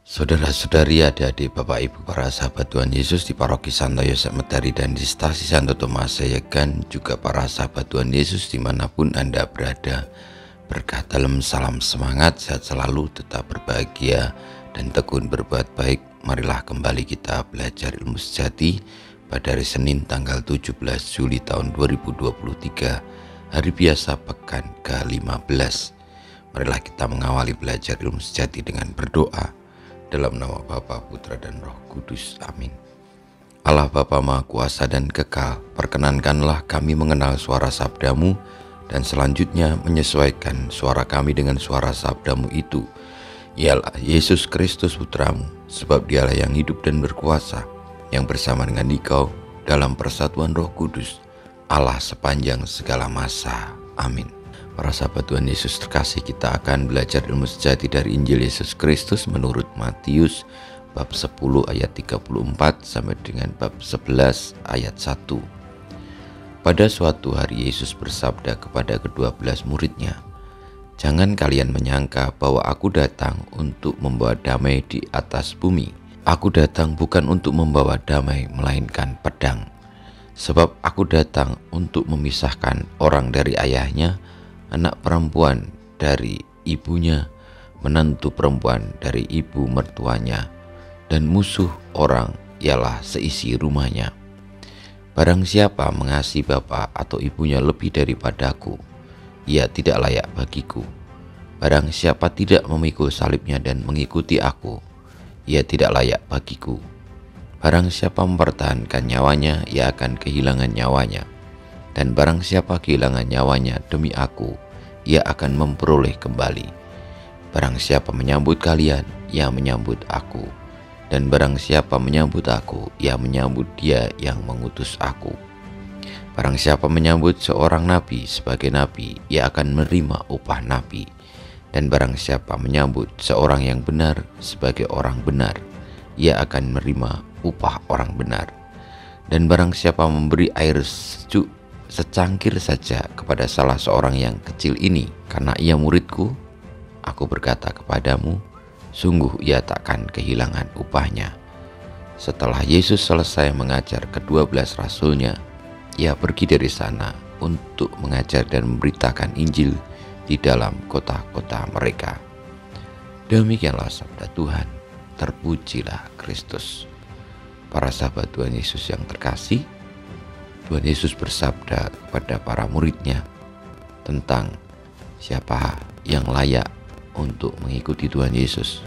Saudara-saudari, adik-adik, Bapak Ibu, para sahabat Tuhan Yesus di Paroki Santo Yosef Medari dan di Stasi Santo Tomas Sayegan, juga para sahabat Tuhan Yesus dimanapun Anda berada, berkah dalam salam semangat, sehat selalu, tetap berbahagia, dan tekun berbuat baik. Marilah kembali kita belajar ilmu sejati pada hari Senin tanggal 17 Juli tahun 2023, hari biasa pekan ke-15. Marilah kita mengawali belajar ilmu sejati dengan berdoa. Dalam nama Bapa, Putra, dan Roh Kudus. Amin. Allah Bapa Maha Kuasa dan Kekal, perkenankanlah kami mengenal suara sabda-Mu dan selanjutnya menyesuaikan suara kami dengan suara sabda-Mu itu. Ialah Yesus Kristus Putra-Mu, sebab Dialah yang hidup dan berkuasa, yang bersama dengan Dikau dalam persatuan Roh Kudus, Allah sepanjang segala masa. Amin. Para sahabat Tuhan Yesus terkasih, kita akan belajar ilmu sejati dari Injil Yesus Kristus menurut Matius bab 10 ayat 34 sampai dengan bab 11 ayat 1. Pada suatu hari Yesus bersabda kepada ke-12 muridnya, "Jangan kalian menyangka bahwa aku datang untuk membawa damai di atas bumi. Aku datang bukan untuk membawa damai, melainkan pedang. Sebab aku datang untuk memisahkan orang dari ayahnya, anak perempuan dari ibunya, menantu perempuan dari ibu mertuanya, dan musuh orang ialah seisi rumahnya. Barang siapa mengasihi bapa atau ibunya lebih daripadaku, ia tidak layak bagiku. Barang siapa tidak memikul salibnya dan mengikuti aku, ia tidak layak bagiku. Barang siapa mempertahankan nyawanya, ia akan kehilangan nyawanya. Dan barang siapa kehilangan nyawanya demi aku, ia akan memperoleh kembali. Barang siapa menyambut kalian, ia menyambut aku. Dan barang siapa menyambut aku, ia menyambut Dia yang mengutus aku. Barang siapa menyambut seorang nabi sebagai nabi, ia akan menerima upah nabi. Dan barang siapa menyambut seorang yang benar sebagai orang benar, ia akan menerima upah orang benar. Dan barang siapa memberi air sejuk secangkir saja kepada salah seorang yang kecil ini, karena ia muridku, aku berkata kepadamu, sungguh ia takkan kehilangan upahnya." Setelah Yesus selesai mengajar ke-12 rasulnya, ia pergi dari sana untuk mengajar dan memberitakan Injil di dalam kota-kota mereka. Demikianlah sabda Tuhan. Terpujilah Kristus. Para sahabat Tuhan Yesus yang terkasih, Tuhan Yesus bersabda kepada para muridnya tentang siapa yang layak untuk mengikuti Tuhan Yesus,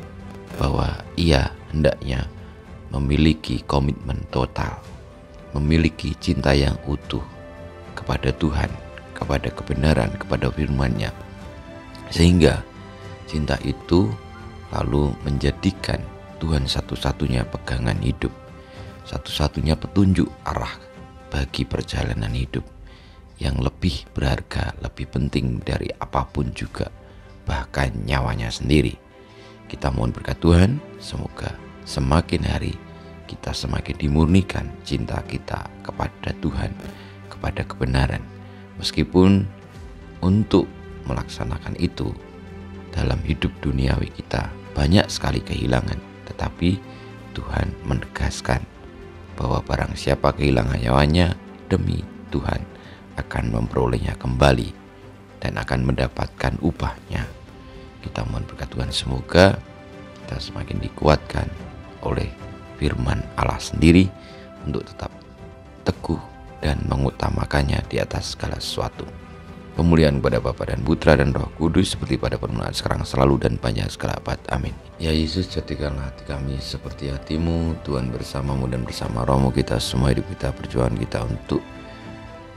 bahwa ia hendaknya memiliki komitmen total, memiliki cinta yang utuh kepada Tuhan, kepada kebenaran, kepada firman-Nya, sehingga cinta itu lalu menjadikan Tuhan satu-satunya pegangan hidup, satu-satunya petunjuk arah bagi perjalanan hidup yang lebih berharga, lebih penting dari apapun juga, bahkan nyawanya sendiri. Kita mohon berkat Tuhan, semoga semakin hari kita semakin dimurnikan cinta kita kepada Tuhan, kepada kebenaran. Meskipun untuk melaksanakan itu dalam hidup duniawi kita banyak sekali kehilangan, tetapi Tuhan menegaskan bahwa barang siapa kehilangan nyawanya demi Tuhan akan memperolehnya kembali dan akan mendapatkan upahnya. Kita mohon berkat Tuhan, semoga kita semakin dikuatkan oleh firman Allah sendiri untuk tetap teguh dan mengutamakannya di atas segala sesuatu. Pemulihan kepada Bapa dan Putra dan Roh Kudus, seperti pada permulaan, sekarang, selalu, dan panjang segala abad. Amin. Ya Yesus, jadikanlah hati kami seperti hati-Mu. Tuhan, bersama-Mu dan bersama Roh-Mu kita semua hidup kita, perjuangan kita untuk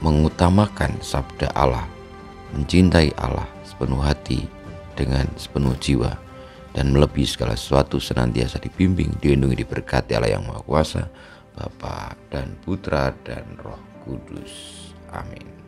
mengutamakan sabda Allah, mencintai Allah sepenuh hati dengan sepenuh jiwa, dan melebihi segala sesuatu senantiasa dibimbing, dilindungi, diberkati Allah yang Maha Kuasa, Bapa dan Putra dan Roh Kudus. Amin.